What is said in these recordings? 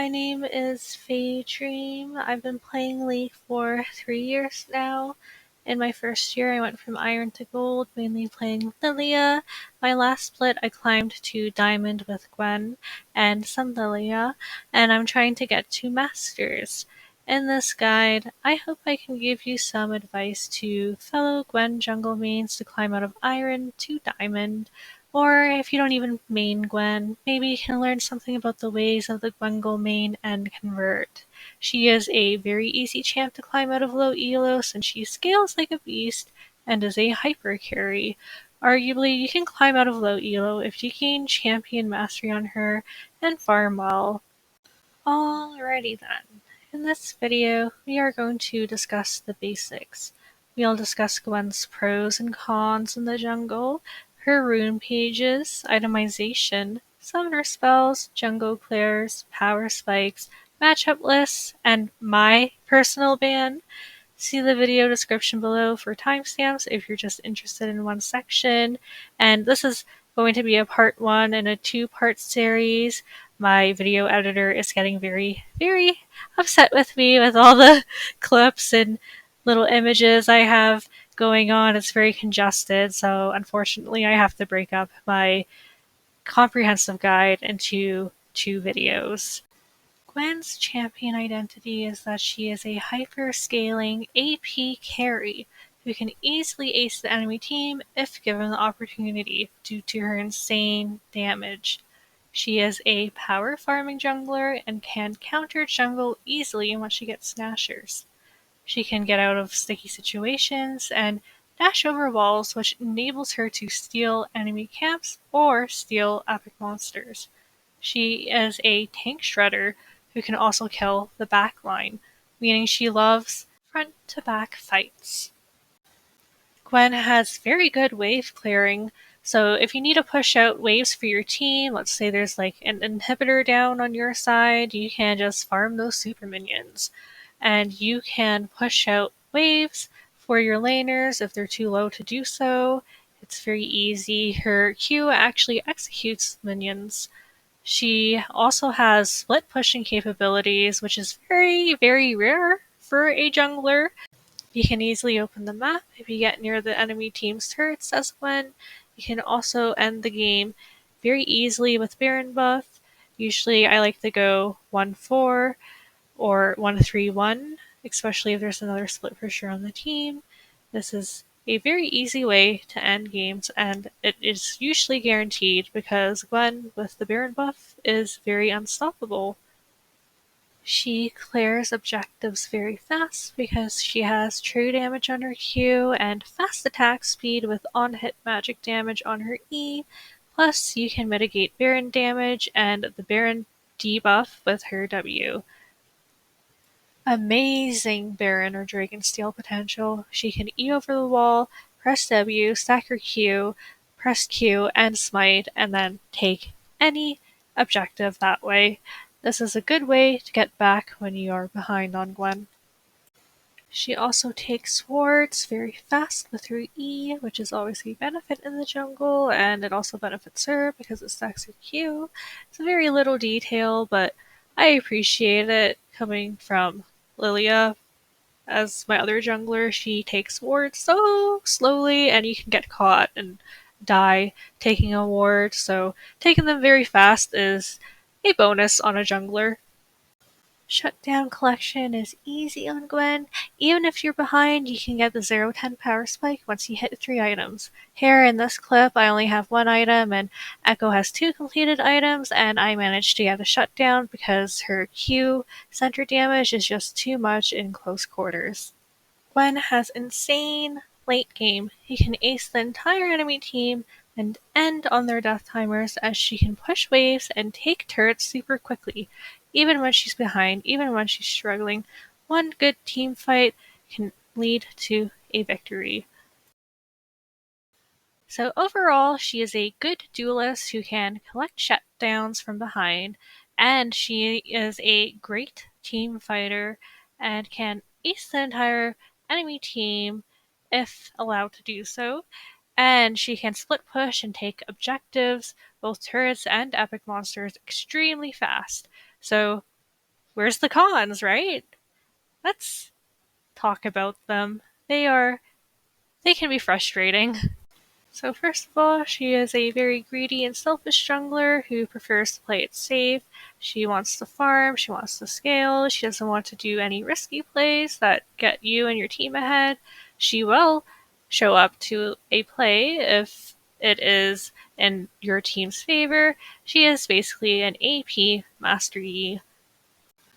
my name is Faedream. I've been playing League for 3 years now. In my first year, I went from Iron to Gold, mainly playing Lilia. My last split, I climbed to Diamond with Gwen and some Lilia, and I'm trying to get to Masters. In this guide, I hope I can give you some advice to fellow Gwen jungle mains to climb out of Iron to Diamond. Or if you don't even main Gwen, maybe you can learn something about the ways of the Gwengle main and convert. She is a very easy champ to climb out of low elo since she scales like a beast and is a hyper carry. Arguably, you can climb out of low elo if you gain champion mastery on her and farm well. Alrighty then. In this video, we are going to discuss the basics. We'll discuss Gwen's pros and cons in the jungle, her rune pages, itemization, summoner spells, jungle clairs, power spikes, matchup lists, and my personal ban. See the video description below for timestamps if you're just interested in one section. And this is going to be a part 1 in a 2-part series. My video editor is getting very, very upset with me with all the clips and little images I have going on. It's very congested, so unfortunately I have to break up my comprehensive guide into 2 videos. Gwen's champion identity is that she is a hyper-scaling AP carry who can easily ace the enemy team if given the opportunity due to her insane damage. She is a power farming jungler and can counter jungle easily once she gets snashers. She can get out of sticky situations and dash over walls, which enables her to steal enemy camps or steal epic monsters. She is a tank shredder who can also kill the backline, meaning she loves front-to-back fights. Gwen has very good wave clearing, so if you need to push out waves for your team, let's say there's like an inhibitor down on your side, you can just farm those super minions. And you can push out waves for your laners if they're too low to do so. It's very easy. Her Q actually executes minions. She also has split pushing capabilities, which is very, very rare for a jungler. You can easily open the map if you get near the enemy team's turrets as Gwen. You can also end the game very easily with Baron buff. Usually I like to go 1-4 or 1-3-1, especially if there's another split pusher on the team. This is a very easy way to end games, and it is usually guaranteed because Gwen, with the Baron buff, is very unstoppable. She clears objectives very fast because she has true damage on her Q and fast attack speed with on-hit magic damage on her E. Plus, you can mitigate Baron damage and the Baron debuff with her W. Amazing Baron or Dragonsteel potential. She can E over the wall, press W, stack her Q, press Q, and smite, and then take any objective that way. This is a good way to get back when you are behind on Gwen. She also takes swords very fast with her E, which is always a benefit in the jungle, and it also benefits her because it stacks her Q. It's a very little detail, but I appreciate it coming from Lilia. As my other jungler, she takes wards so slowly, and you can get caught and die taking a ward, so taking them very fast is a bonus on a jungler. Shutdown collection is easy on Gwen. Even if you're behind, you can get the 0-10 power spike once you hit 3 items. Here in this clip, I only have 1 item, and Echo has 2 completed items, and I managed to get a shutdown because her Q center damage is just too much in close quarters. Gwen has insane late game. You can ace the entire enemy team and end on their death timers as she can push waves and take turrets super quickly. Even when she's behind, even when she's struggling, one good team fight can lead to a victory. So overall, she is a good duelist who can collect shutdowns from behind, and she is a great team fighter and can ace the entire enemy team if allowed to do so. And she can split push and take objectives, both turrets and epic monsters, extremely fast. So where's the cons, right? Let's talk about them. They can be frustrating. So first of all, she is a very greedy and selfish jungler who prefers to play it safe. She wants to farm, she wants to scale, she doesn't want to do any risky plays that get you and your team ahead. She will show up to a play if it is in your team's favor. She is basically an AP Master Yi.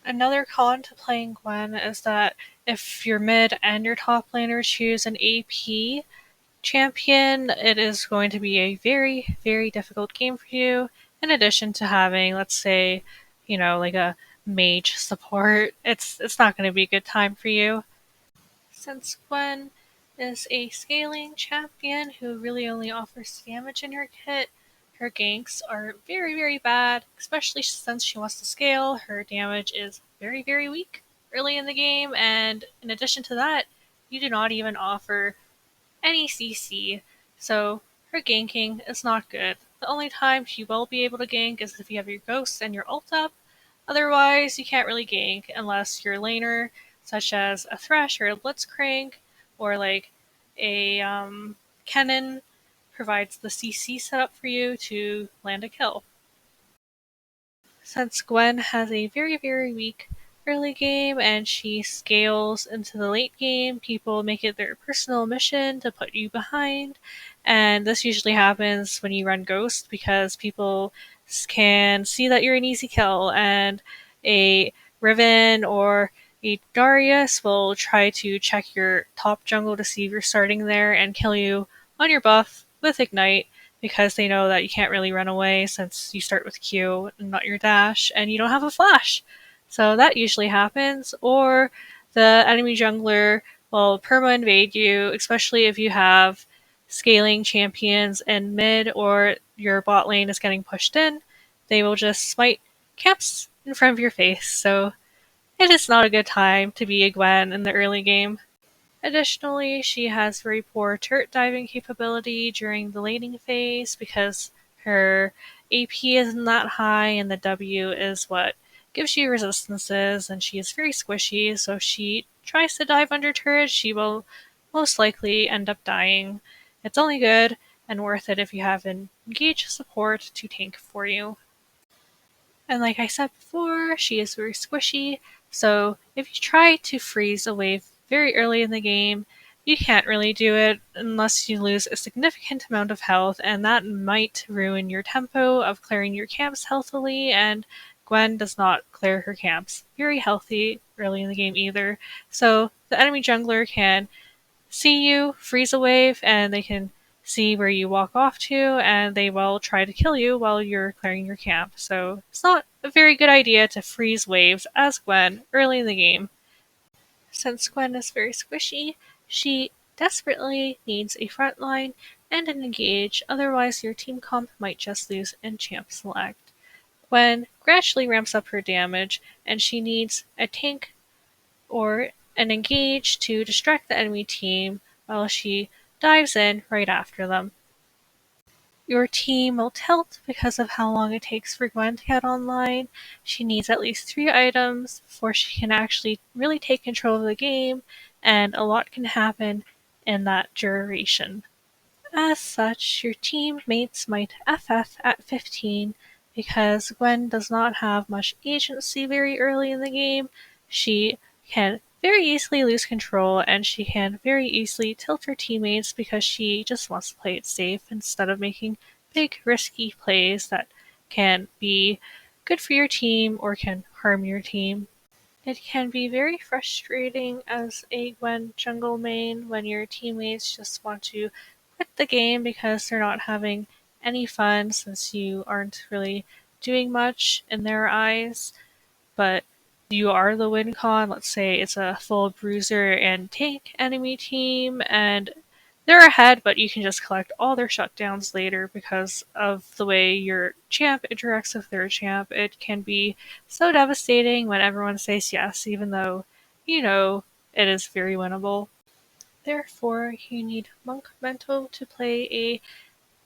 Another con to playing Gwen is that if your mid and your top laner choose an AP champion, it is going to be a very, very difficult game for you. In addition to having, let's say, like a mage support, it's not going to be a good time for you. Since Gwen is a scaling champion who really only offers damage in her kit, her ganks are very, very bad, especially since she wants to scale. Her damage is very, very weak early in the game, and in addition to that, you do not even offer any CC, so her ganking is not good. The only time she will be able to gank is if you have your ghost and your ult up. Otherwise, you can't really gank unless your laner, such as a Thresh or a Blitzcrank, or like a Kennen, provides the CC setup for you to land a kill. Since Gwen has a very, very weak early game and she scales into the late game, people make it their personal mission to put you behind. And this usually happens when you run Ghost because people can see that you're an easy kill, and a Riven or a Darius will try to check your top jungle to see if you're starting there and kill you on your buff with Ignite, because they know that you can't really run away since you start with Q and not your dash, and you don't have a flash. So that usually happens. Or the enemy jungler will perma invade you, especially if you have scaling champions in mid or your bot lane is getting pushed in. They will just smite camps in front of your face. So it is not a good time to be a Gwen in the early game. Additionally, she has very poor turret diving capability during the laning phase because her AP isn't that high and the W is what gives you resistances, and she is very squishy, so if she tries to dive under turret, she will most likely end up dying. It's only good and worth it if you have an engaged support to tank for you. And like I said before, she is very squishy, so if you try to freeze a wave very early in the game, you can't really do it unless you lose a significant amount of health, and that might ruin your tempo of clearing your camps healthily, and Gwen does not clear her camps very healthy early in the game either. So the enemy jungler can see you freeze a wave, and they can see where you walk off to, and they will try to kill you while you're clearing your camp. So it's not a very good idea to freeze waves as Gwen early in the game. Since Gwen is very squishy, she desperately needs a front line and an engage, otherwise your team comp might just lose in champ select. Gwen gradually ramps up her damage, and she needs a tank or an engage to distract the enemy team while she dives in right after them. Your team will tilt because of how long it takes for Gwen to get online. She needs at least 3 items before she can actually really take control of the game, and a lot can happen in that duration. As such, your teammates might FF at 15 because Gwen does not have much agency very early in the game. She can very easily lose control, and she can very easily tilt her teammates because she just wants to play it safe instead of making big risky plays that can be good for your team or can harm your team. It can be very frustrating as a Gwen jungle main when your teammates just want to quit the game because they're not having any fun since you aren't really doing much in their eyes, but you are the win con. Let's say it's a full bruiser and tank enemy team, and they're ahead, but you can just collect all their shutdowns later because of the way your champ interacts with their champ. It can be so devastating when everyone says yes, even though you know it is very winnable. Therefore, you need Monk Mental to play a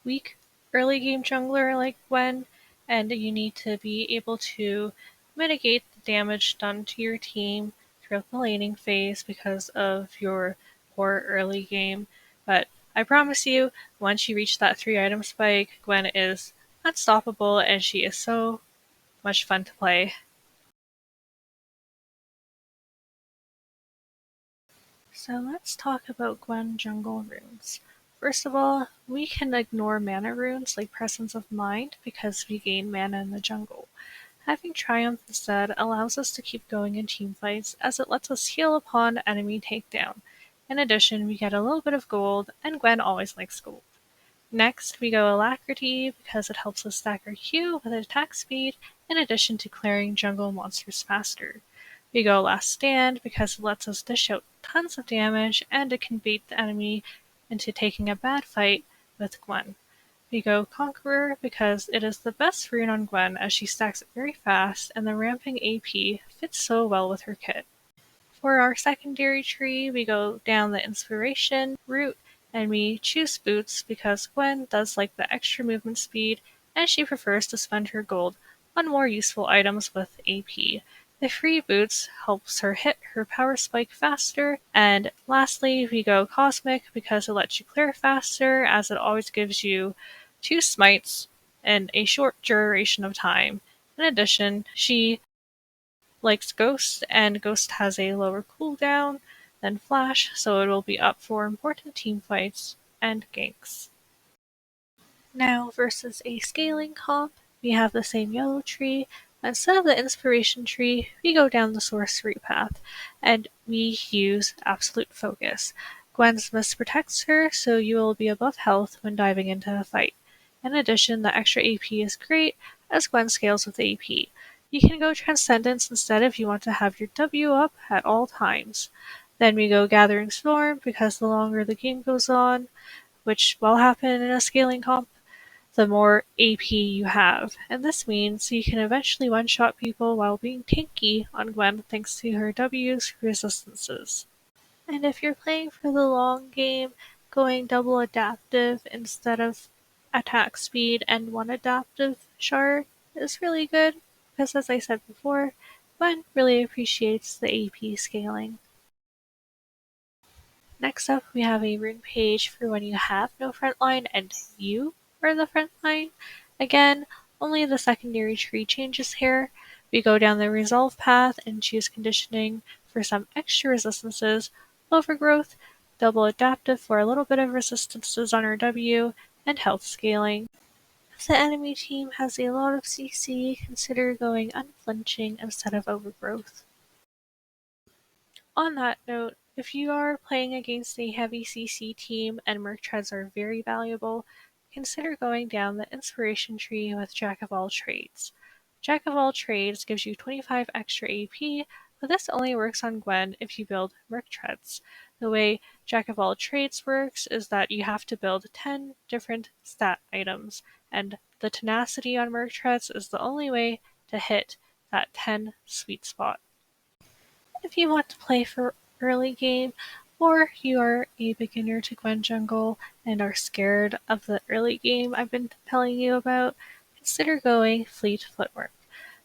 weak early game jungler like Gwen, and you need to be able to mitigate the damage done to your team throughout the laning phase because of your poor early game, but I promise you, once you reach that 3-item spike, Gwen is unstoppable and she is so much fun to play. So let's talk about Gwen jungle runes. First of all, we can ignore mana runes like Presence of Mind because we gain mana in the jungle. Having Triumph instead allows us to keep going in teamfights as it lets us heal upon enemy takedown. In addition, we get a little bit of gold, and Gwen always likes gold. Next, we go Alacrity because it helps us stack our Q with attack speed in addition to clearing jungle monsters faster. We go Last Stand because it lets us dish out tons of damage and it can bait the enemy into taking a bad fight with Gwen. We go Conqueror because it is the best rune on Gwen as she stacks it very fast and the ramping AP fits so well with her kit. For our secondary tree, we go down the Inspiration route and we choose Boots because Gwen does like the extra movement speed and she prefers to spend her gold on more useful items with AP. The free Boots helps her hit her power spike faster, and lastly we go Cosmic because it lets you clear faster as it always gives you 2 smites in a short duration of time. In addition, she likes Ghost, and Ghost has a lower cooldown than Flash, so it will be up for important team fights and ganks. Now, versus a scaling comp, we have the same yellow tree. Instead of the inspiration tree, we go down the sorcery path, and we use absolute focus. Gwen's mist protects her, so you will be above health when diving into a fight. In addition, the extra AP is great, as Gwen scales with AP. You can go Transcendence instead if you want to have your W up at all times. Then we go Gathering Storm, because the longer the game goes on, which will happen in a scaling comp, the more AP you have, and this means you can eventually one-shot people while being tanky on Gwen thanks to her W's resistances. And if you're playing for the long game, going double adaptive instead of attack speed and one adaptive shard is really good, because as I said before, Gwen really appreciates the AP scaling. Next up, we have a rune page for when you have no frontline and you are the frontline. Again, only the secondary tree changes here. We go down the resolve path and choose conditioning for some extra resistances, overgrowth, double adaptive for a little bit of resistances on our W, and health scaling. If the enemy team has a lot of CC, consider going unflinching instead of overgrowth. On that note, if you are playing against a heavy CC team and merc treads are very valuable, consider going down the inspiration tree with Jack of all trades. Jack of all trades gives you 25 extra AP, but this only works on Gwen if you build merc treads. The way Jack of all trades works is that you have to build 10 different stat items, and the tenacity on merc treads is the only way to hit that 10 sweet spot. If you want to play for early game, or you are a beginner to Gwen jungle and are scared of the early game I've been telling you about, consider going Fleet Footwork.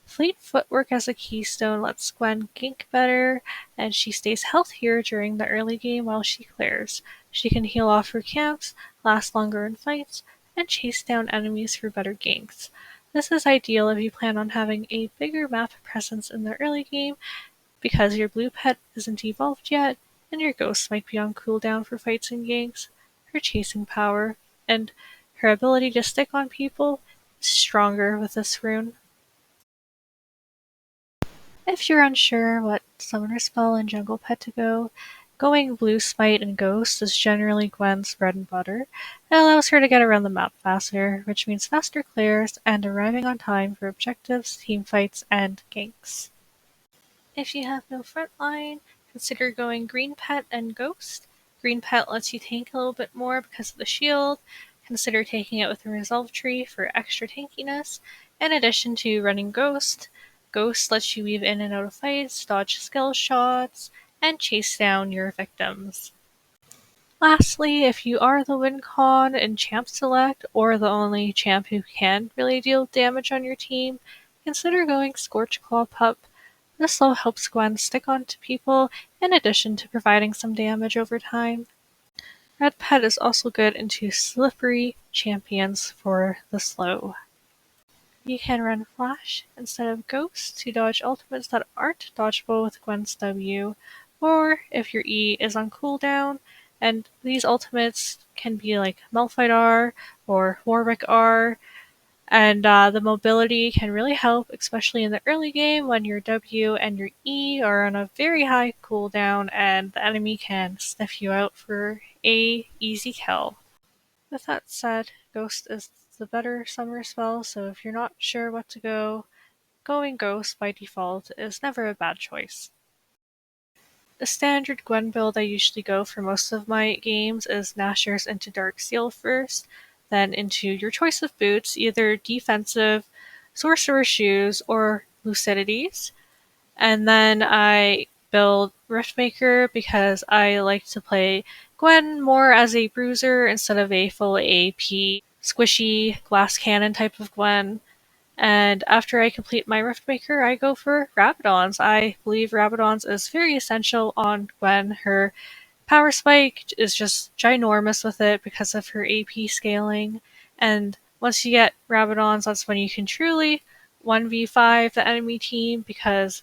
Fleet Footwork as a keystone lets Gwen gank better, and she stays healthier during the early game while she clears. She can heal off her camps, last longer in fights, and chase down enemies for better ganks. This is ideal if you plan on having a bigger map presence in the early game because your blue pet isn't evolved yet, and your ghost might be on cooldown for fights and ganks. Her chasing power and her ability to stick on people is stronger with this rune. If you're unsure what summoner spell and jungle pet to go, going blue smite and ghost is generally Gwen's bread and butter. It allows her to get around the map faster, which means faster clears and arriving on time for objectives, team fights, and ganks. If you have no front line, consider going Green Pet and Ghost. Green Pet lets you tank a little bit more because of the shield. Consider taking it with a Resolve Tree for extra tankiness. In addition to running Ghost, Ghost lets you weave in and out of fights, dodge skill shots, and chase down your victims. Lastly, if you are the win con in Champ Select, or the only champ who can really deal damage on your team, consider going Scorch Claw Pup. This slow helps Gwen stick onto people, in addition to providing some damage over time. Red Pet is also good into slippery champions for the slow. You can run Flash instead of Ghost to dodge ultimates that aren't dodgeable with Gwen's W, or if your E is on cooldown, and these ultimates can be like Malphite R or Warwick R, and the mobility can really help, especially in the early game when your W and your E are on a very high cooldown and the enemy can sniff you out for a easy kill. With that said, Ghost is the better summer spell, so if you're not sure what to go, going Ghost by default is never a bad choice. The standard Gwen build I usually go for most of my games is Nashers into Darksteel first, then into your choice of boots, either defensive, Sorcerer Shoes, or Lucidities. And then I build Riftmaker because I like to play Gwen more as a bruiser instead of a full AP, squishy, glass cannon type of Gwen. And after I complete my Riftmaker, I go for Rabadons. I believe Rabadons is very essential on Gwen. Her power spike is just ginormous with it because of her AP scaling. And once you get Rabadons, that's when you can truly 1v5 the enemy team because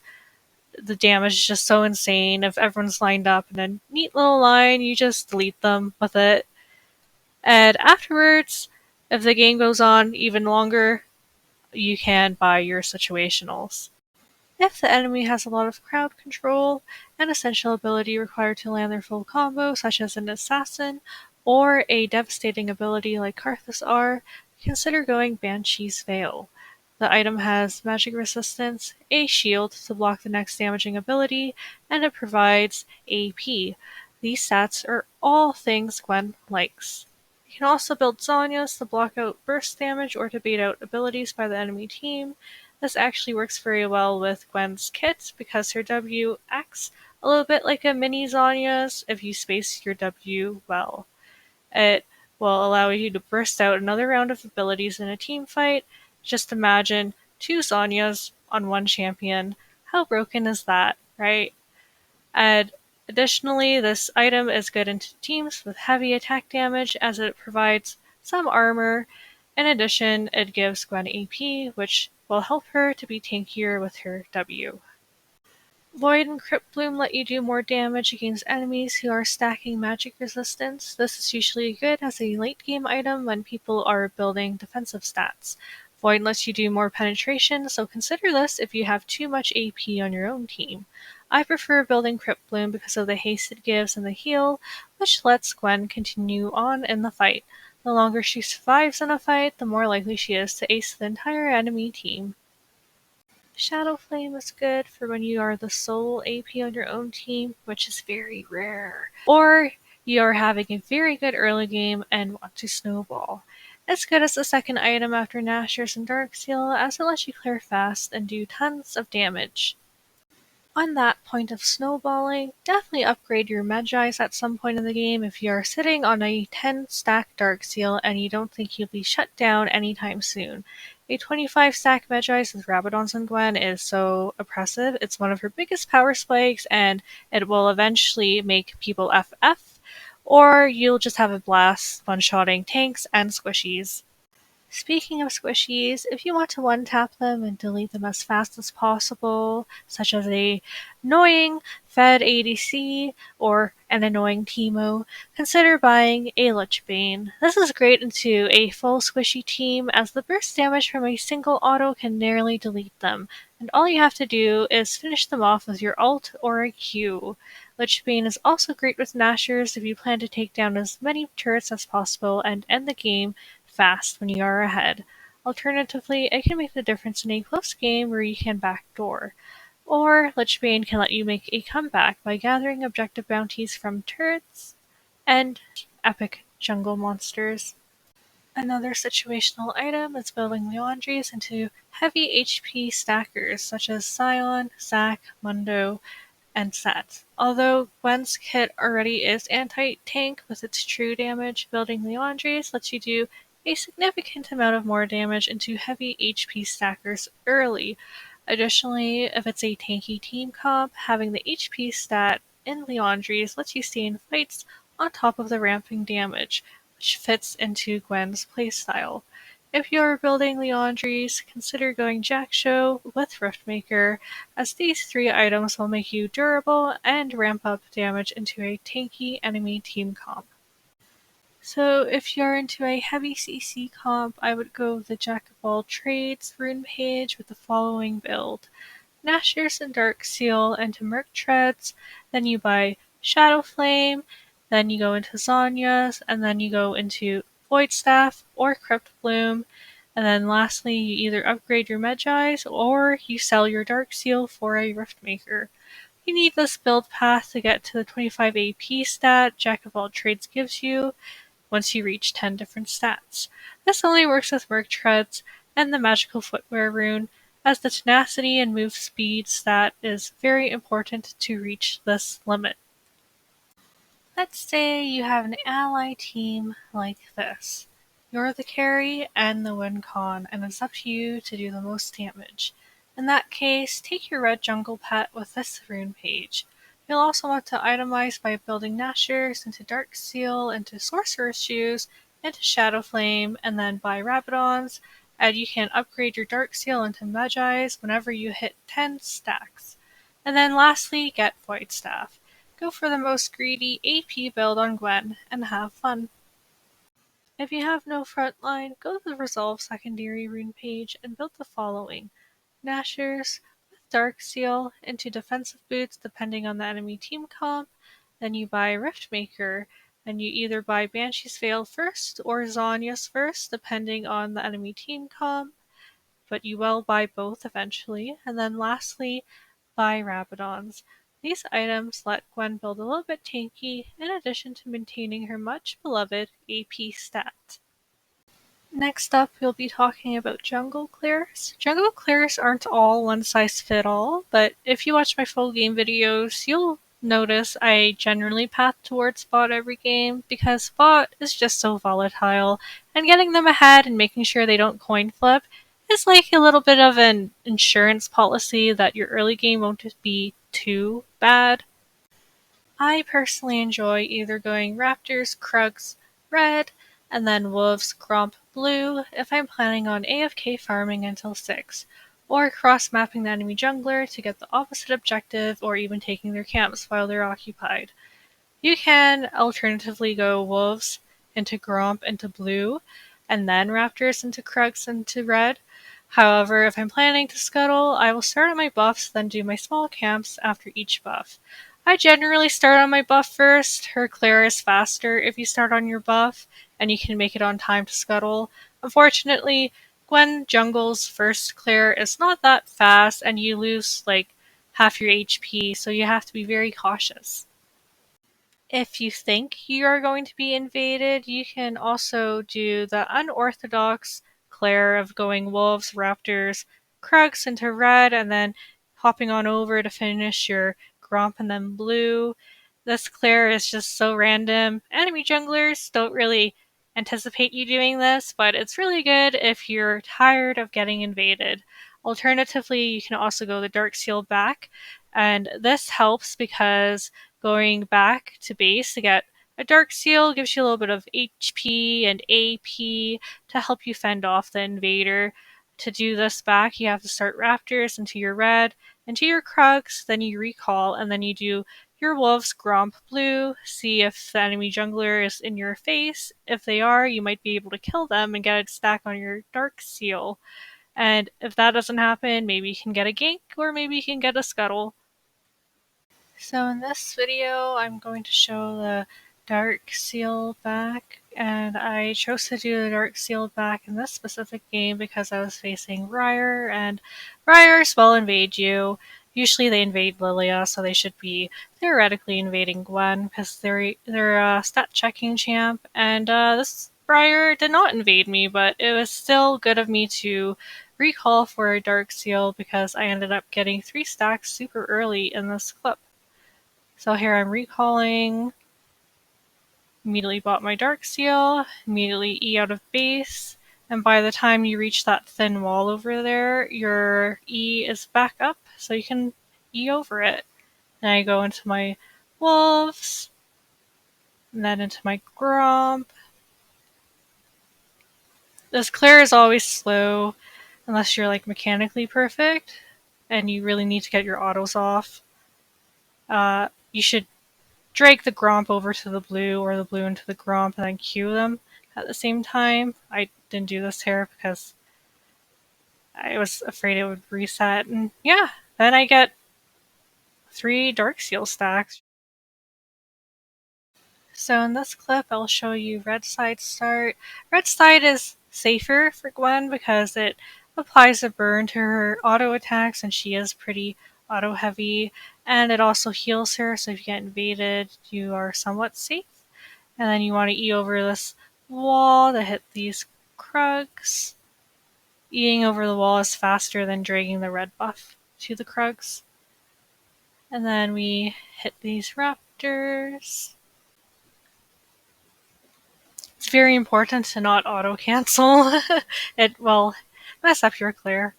the damage is just so insane. If everyone's lined up in a neat little line, you just delete them with it. And afterwards, if the game goes on even longer, you can buy your situationals. If the enemy has a lot of crowd control, an essential ability required to land their full combo, such as an assassin, or a devastating ability like Karthus R, consider going Banshee's Veil. The item has magic resistance, a shield to block the next damaging ability, and it provides AP. These stats are all things Gwen likes. You can also build Zhonya's to block out burst damage or to bait out abilities by the enemy team. This actually works very well with Gwen's kit because her W acts a little bit like a mini Zhonya's if you space your W well. It will allow you to burst out another round of abilities in a team fight. Just imagine two Zhonya's on one champion. How broken is that, right? And additionally, this item is good into teams with heavy attack damage as it provides some armor. In addition, it gives Gwen AP, which will help her to be tankier with her W. Void and Crypt Bloom let you do more damage against enemies who are stacking magic resistance. This is usually good as a late game item when people are building defensive stats. Void lets you do more penetration, so consider this if you have too much AP on your own team. I prefer building Crypt Bloom because of the haste it gives and the heal, which lets Gwen continue on in the fight. The longer she survives in a fight, the more likely she is to ace the entire enemy team. Shadow Flame is good for when you are the sole AP on your own team, which is very rare. Or you are having a very good early game and want to snowball. It's good as the second item after Nashers and Darksteel as it lets you clear fast and do tons of damage. On that point of snowballing, definitely upgrade your Medjais at some point in the game if you are sitting on a 10-stack Darksteel and you don't think you'll be shut down anytime soon. A 25-stack Medjais with Rabadons and Gwen is so oppressive. It's one of her biggest power spikes and it will eventually make people FF, or you'll just have a blast one-shotting tanks and squishies. Speaking of squishies, if you want to one-tap them and delete them as fast as possible, such as a annoying Fed ADC or an annoying Teemo, consider buying a Lich Bane. This is great into a full squishy team as the burst damage from a single auto can nearly delete them, and all you have to do is finish them off with your ult or a Q. Lich Bane is also great with Nashers if you plan to take down as many turrets as possible and end the game fast when you are ahead. Alternatively, it can make the difference in a close game where you can backdoor. Or Lich Bane can let you make a comeback by gathering objective bounties from turrets and epic jungle monsters. Another situational item is building Liandry's into heavy HP stackers such as Scion, Zac, Mundo, and Set. Although Gwen's kit already is anti-tank with its true damage, building Liandry's lets you do a significant amount of more damage into heavy HP stackers early. Additionally, if it's a tanky team comp, having the HP stat in Leandry's lets you stay in fights on top of the ramping damage, which fits into Gwen's playstyle. If you're building Leandry's, consider going Jackshow with Riftmaker, as these three items will make you durable and ramp up damage into a tanky enemy team comp. So if you're into a heavy CC comp, I would go the Jack of all trades rune page with the following build. Nashers and Dark Seal into Merc Treads, then you buy Shadow Flame, then you go into Zanya's, and then you go into Void Staff or Crypt Bloom, and then lastly you either upgrade your Medjais or you sell your Dark Seal for a Riftmaker. You need this build path to get to the 25 AP stat Jack of all trades gives you once you reach 10 different stats. This only works with Merc Treads and the Magical Footwear rune, as the tenacity and move speed stat is very important to reach this limit. Let's say you have an ally team like this. You're the carry and the win con, and it's up to you to do the most damage. In that case, take your red jungle pet with this rune page. You'll also want to itemize by building Nashers into Dark Seal, into Sorcerer's Shoes, into Shadow Flame, and then buy Rabadons, and you can upgrade your Dark Seal into Medjais whenever you hit 10 stacks. And then lastly, get Void Staff. Go for the most greedy AP build on Gwen and have fun. If you have no frontline, go to the Resolve secondary rune page and build the following. Nashers with Dark Seal into defensive boots depending on the enemy team comp, then you buy Riftmaker, and you either buy Banshee's Veil first or Zanya's first depending on the enemy team comp, but you will buy both eventually, and then lastly, buy Rabadons. These items let Gwen build a little bit tanky, in addition to maintaining her much beloved AP stat. Next up, we'll be talking about jungle clears. Jungle clears aren't all one size fit all, but if you watch my full game videos, you'll notice I generally path towards bot every game because bot is just so volatile, and getting them ahead and making sure they don't coin flip is like a little bit of an insurance policy that your early game won't be too bad. I personally enjoy either going Raptors, Krugs, Red, and then Wolves, Gromp, Blue if I'm planning on AFK farming until 6, or cross-mapping the enemy jungler to get the opposite objective or even taking their camps while they're occupied. You can alternatively go Wolves into Gromp into Blue, and then Raptors into Krugs into Red. However, if I'm planning to scuttle, I will start on my buffs, then do my small camps after each buff. I generally start on my buff first. Her clear is faster if you start on your buff, and you can make it on time to scuttle. Unfortunately, Gwen jungle's first clear is not that fast, and you lose like half your HP, so you have to be very cautious. If you think you are going to be invaded, you can also do the unorthodox Claire of going Wolves, Raptors, Krugs into Red, and then hopping on over to finish your Gromp and then Blue. This Claire is just so random. Enemy junglers don't really anticipate you doing this, but it's really good if you're tired of getting invaded. Alternatively, you can also go the Dark Seal back, and this helps because going back to base to get a Dark Seal gives you a little bit of HP and AP to help you fend off the invader. To do this back, you have to start Raptors into your Red, into your Krugs, then you recall, and then you do your Wolves, Gromp, Blue, see if the enemy jungler is in your face. If they are, you might be able to kill them and get a stack on your Dark Seal. And if that doesn't happen, maybe you can get a gank, or maybe you can get a scuttle. So in this video, I'm going to show the Dark Seal back, and I chose to do the Dark Seal back in this specific game because I was facing Ryer, and Ryers will invade you. Usually they invade Lilia, so they should be theoretically invading Gwen because they're a stat checking champ, and this Ryer did not invade me, but it was still good of me to recall for a Dark Seal because I ended up getting 3 stacks super early in this clip. So here I'm recalling, immediately bought my Dark Seal, immediately E out of base, And by the time you reach that thin wall over there, your E is back up, so you can E over it. And I go into my wolves, and then into my gromp. This clear is always slow, unless you're like mechanically perfect, and you really need to get your autos off. You should drag the gromp over to the blue or the blue into the gromp and then queue them at the same time. I didn't do this here because I was afraid it would reset. And yeah, then I get 3 Dark Seal stacks. So in this clip, I'll show you red side start. Red side is safer for Gwen because it applies a burn to her auto attacks and she is pretty auto heavy. And it also heals her, so if you get invaded, you are somewhat safe. And then you want to E over this wall to hit these Krugs. Eing over the wall is faster than dragging the red buff to the Krugs. And then we hit these Raptors. It's very important to not auto-cancel. It will mess up your clear.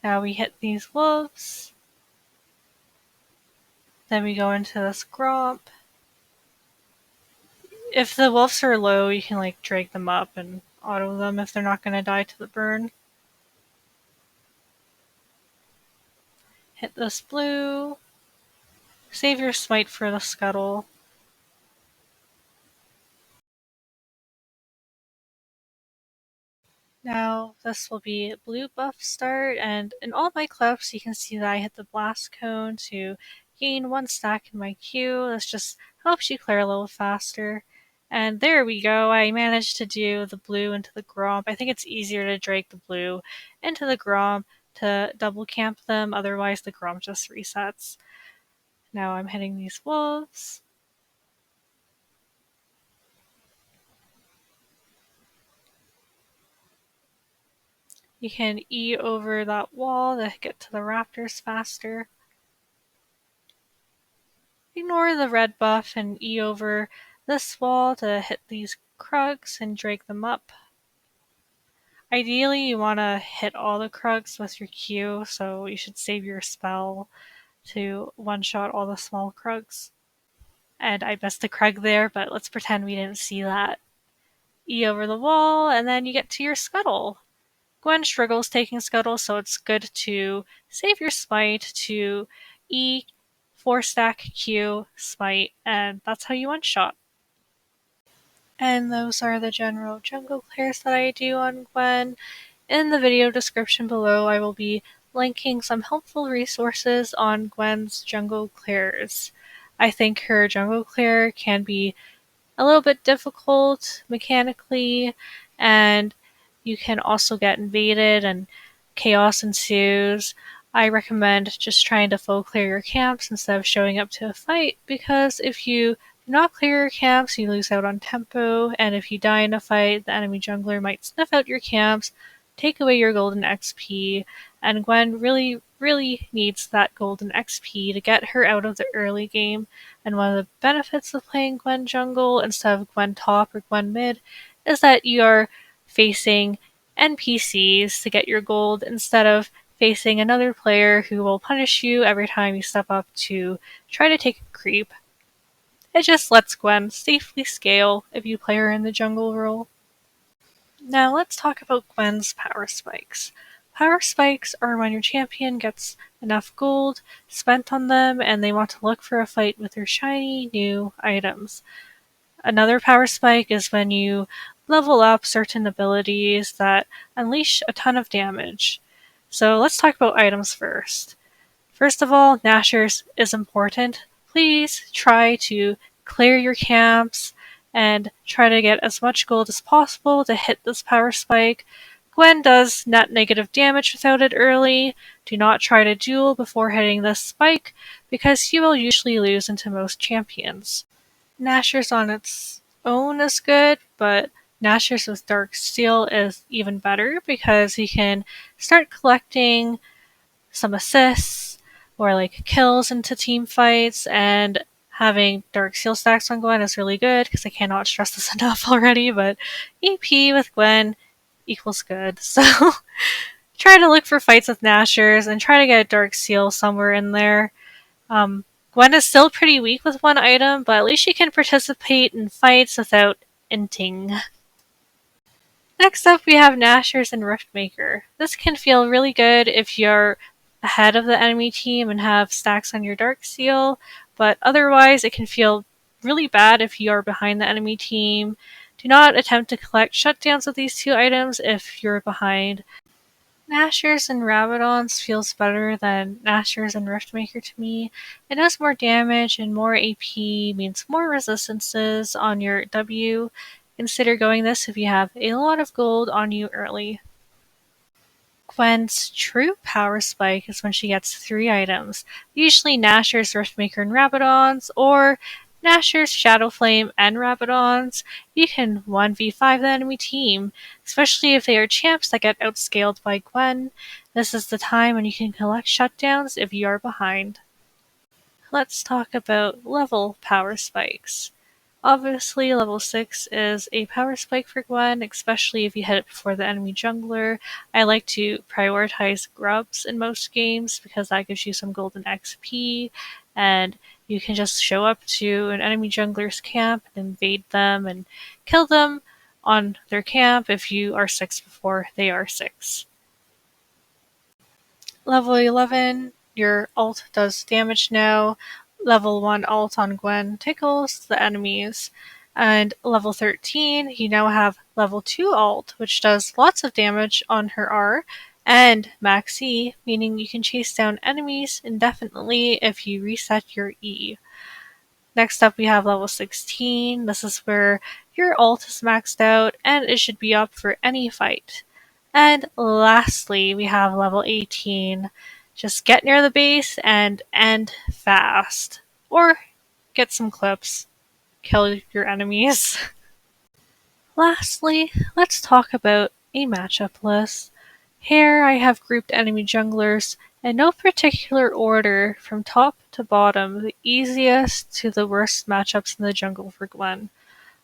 Now we hit these wolves. Then we go into this gromp. If the wolves are low, you can like drag them up and auto them if they're not going to die to the burn. Hit this blue. Save your smite for the scuttle. Now this will be a blue buff start, and in all my clips you can see that I hit the blast cone to gain 1 stack in my queue. This just helps you clear a little faster. And there we go, I managed to do the blue into the gromp. I think it's easier to drag the blue into the gromp to double camp them, otherwise the gromp just resets. Now I'm hitting these wolves. You can E over that wall to get to the raptors faster. Ignore the red buff and E over this wall to hit these Krugs and drag them up. Ideally, you want to hit all the Krugs with your Q, so you should save your spell to one-shot all the small Krugs. And I missed the Krug there, but let's pretend we didn't see that. E over the wall, and then you get to your Scuttle. Gwen struggles taking Scuttle, so it's good to save your Smite to E, 4-stack Q, Smite, and that's how you one-shot. And those are the general jungle clears that I do on Gwen. In the video description below, I will be linking some helpful resources on Gwen's jungle clears. I think her jungle clear can be a little bit difficult mechanically, and you can also get invaded and chaos ensues. I recommend just trying to full clear your camps instead of showing up to a fight, because if you do not clear your camps, you lose out on tempo, and if you die in a fight, the enemy jungler might sniff out your camps, take away your golden XP, and Gwen really needs that golden XP to get her out of the early game. And one of the benefits of playing Gwen jungle instead of Gwen top or Gwen mid is that you are facing NPCs to get your gold instead of facing another player who will punish you every time you step up to try to take a creep. It just lets Gwen safely scale if you play her in the jungle role. Now let's talk about Gwen's power spikes. Power spikes are when your champion gets enough gold spent on them and they want to look for a fight with their shiny new items. Another power spike is when you level up certain abilities that unleash a ton of damage. So let's talk about items first. First of all, Nashers is important. Please try to clear your camps and try to get as much gold as possible to hit this power spike. Gwen does net negative damage without it early. Do not try to duel before hitting this spike, because you will usually lose into most champions. Nashers on its own is good, but Nashers with Dark Steel is even better because you can start collecting some assists or like kills into team fights, and having Dark Seal stacks on Gwen is really good because I cannot stress this enough already, but EP with Gwen equals good. So try to look for fights with Nashers and try to get a Dark Seal somewhere in there. Gwen is still pretty weak with one item, but at least she can participate in fights without inting. Next up, we have Nashers and Riftmaker. This can feel really good if you're ahead of the enemy team and have stacks on your Dark Seal, but otherwise it can feel really bad if you are behind the enemy team. Do not attempt to collect shutdowns with these two items if you're behind. Nashers and Rabadons feels better than Nashers and Riftmaker to me. It does more damage and more AP means more resistances on your W. Consider going this if you have a lot of gold on you early. Gwen's true power spike is when she gets 3 items, usually Nashers, Riftmaker, and Rabadons, or Nashers, Shadowflame, and Rabadons. You can 1v5 the enemy team, especially if they are champs that get outscaled by Gwen. This is the time when you can collect shutdowns if you are behind. Let's talk about level power spikes. Obviously, level 6 is a power spike for Gwen, especially if you hit it before the enemy jungler. I like to prioritize grubs in most games because that gives you some golden XP, and you can just show up to an enemy jungler's camp and invade them and kill them on their camp if you are 6 before they are 6. Level 11, your ult does damage now. Level 1 ult on Gwen tickles the enemies. And level 13, you now have level 2 ult, which does lots of damage on her R, and max E, meaning you can chase down enemies indefinitely if you reset your E. Next up, we have level 16. This is where your ult is maxed out, and it should be up for any fight. And lastly, we have level 18. Just get near the base and end fast. Or get some clips. Kill your enemies. Lastly, let's talk about a matchup list. Here I have grouped enemy junglers in no particular order from top to bottom, the easiest to the worst matchups in the jungle for Gwen.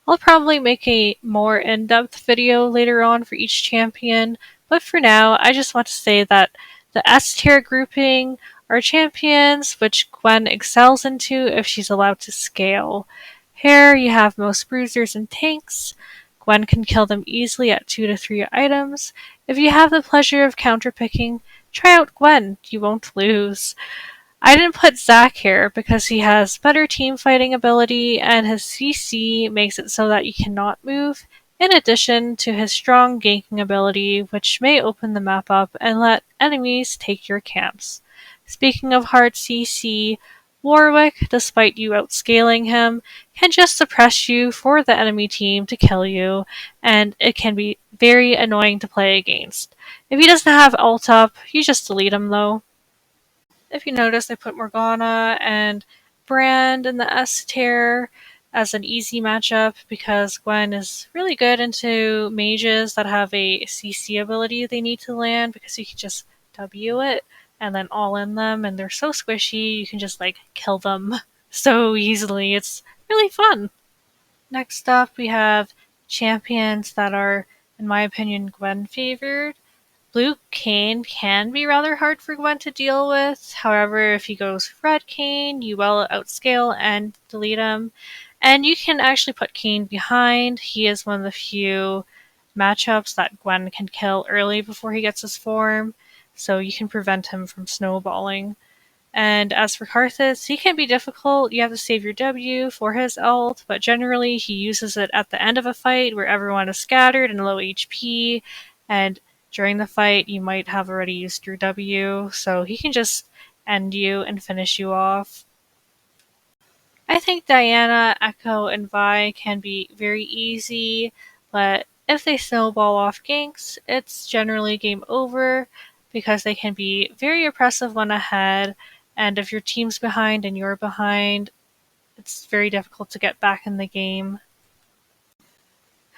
I'll probably make a more in-depth video later on for each champion, but for now, I just want to say that the S tier grouping are champions which Gwen excels into if she's allowed to scale. Here you have most bruisers and tanks. Gwen can kill them easily at 2 to 3 items. If you have the pleasure of counterpicking, try out Gwen, you won't lose. I didn't put Zac here because he has better team fighting ability and his CC makes it so that you cannot move, in addition to his strong ganking ability, which may open the map up and let enemies take your camps. Speaking of hard CC, Warwick, despite you outscaling him, can just suppress you for the enemy team to kill you, and it can be very annoying to play against. If he doesn't have ult up, you just delete him though. If you notice, I put Morgana and Brand in the S tier as an easy matchup because Gwen is really good into mages that have a CC ability they need to land because you can just W it and then all in them, and they're so squishy you can just like kill them so easily. It's really fun. Next up, we have champions that are, in my opinion, Gwen favored. Blue Kayn can be rather hard for Gwen to deal with. However, if he goes Red Kayn, you will outscale and delete him. And you can actually put Kayn behind. He is one of the few matchups that Gwen can kill early before he gets his form, so you can prevent him from snowballing. And as for Karthus, he can be difficult. You have to save your W for his ult, but generally he uses it at the end of a fight where everyone is scattered and low HP, and during the fight you might have already used your W, so he can just end you and finish you off. I think Diana, Echo, and Vi can be very easy, but if they snowball off ganks, it's generally game over because they can be very oppressive when ahead, and if your team's behind and you're behind, it's very difficult to get back in the game.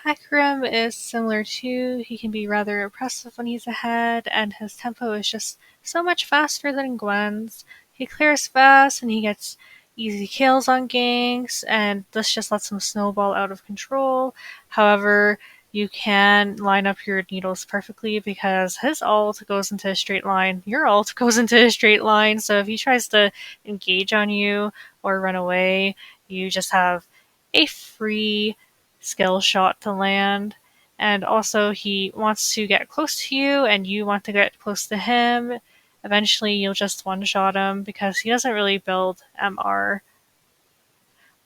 Faedream is similar too. He can be rather oppressive when he's ahead, and his tempo is just so much faster than Gwen's. He clears fast, and he gets easy kills on ganks, and this just lets him snowball out of control. However, you can line up your needles perfectly because his ult goes into a straight line, your ult goes into a straight line, so if he tries to engage on you or run away, you just have a free skill shot to land. And also, he wants to get close to you, and you want to get close to him. Eventually, you'll just one-shot him because he doesn't really build MR.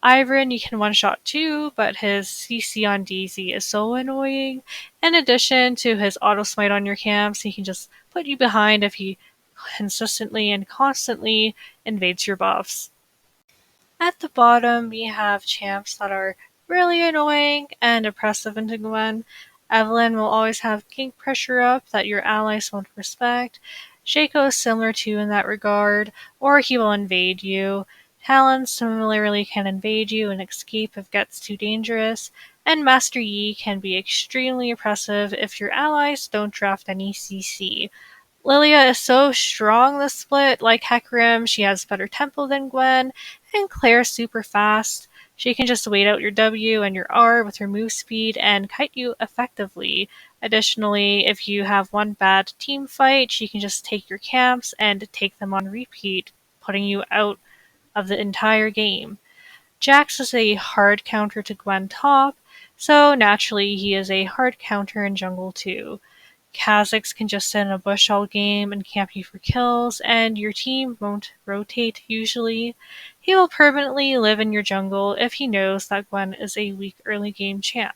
Ivern you can one-shot too, but his CC on DZ is so annoying. In addition to his auto smite on your camps, he can just put you behind if he consistently and constantly invades your buffs. At the bottom, we have champs that are really annoying and oppressive into Gwen. Evelyn will always have gank pressure up that your allies won't respect. Shaco is similar to you in that regard, or he will invade you. Talon similarly can invade you and escape if it gets too dangerous. And Master Yi can be extremely oppressive if your allies don't draft any CC. Lilia is so strong this split, like Hecarim, she has better tempo than Gwen, and Claire's super fast. She can just wait out your W and your R with her move speed and kite you effectively. Additionally, if you have one bad team fight, she can just take your camps and take them on repeat, putting you out of the entire game. Jax is a hard counter to Gwen top, so naturally he is a hard counter in jungle too. Kha'Zix can just sit in a bush all game and camp you for kills, and your team won't rotate usually. He will permanently live in your jungle if he knows that Gwen is a weak early game champ.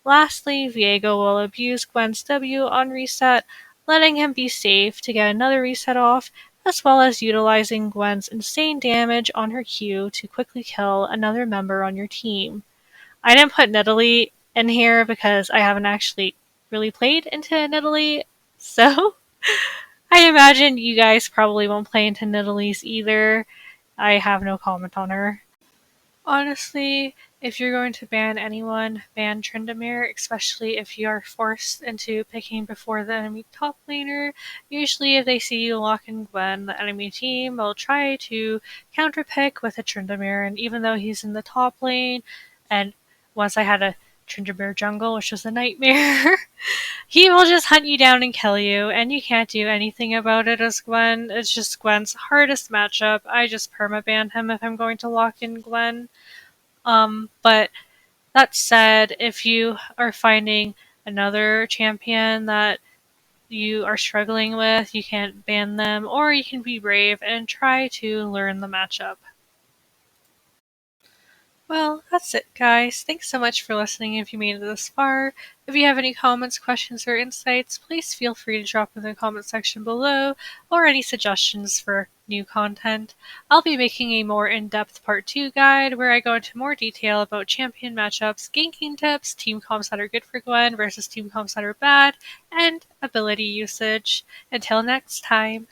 Lastly, Viego will abuse Gwen's W on reset, letting him be safe to get another reset off, as well as utilizing Gwen's insane damage on her Q to quickly kill another member on your team. I didn't put Nidalee in here because I haven't actually really played into Nidalee, so I imagine you guys probably won't play into Nidalee's either. I have no comment on her. Honestly, if you're going to ban anyone, ban Tryndamere, especially if you are forced into picking before the enemy top laner. Usually if they see you lock in Gwen, the enemy team will try to counterpick with a Tryndamere, and even though he's in the top lane, and once I had a Tryndamere jungle, which was a nightmare, he will just hunt you down and kill you, and you can't do anything about it as Gwen. It's just Gwen's hardest matchup. I just permaban him if I'm going to lock in Gwen. But that said, if you are finding another champion that you are struggling with, you can't ban them, or you can be brave and try to learn the matchup. Well, that's it, guys. Thanks so much for listening if you made it this far. If you have any comments, questions, or insights, please feel free to drop in the comment section below, or any suggestions for new content. I'll be making a more in-depth part 2 guide where I go into more detail about champion matchups, ganking tips, team comps that are good for Gwen versus team comps that are bad, and ability usage. Until next time.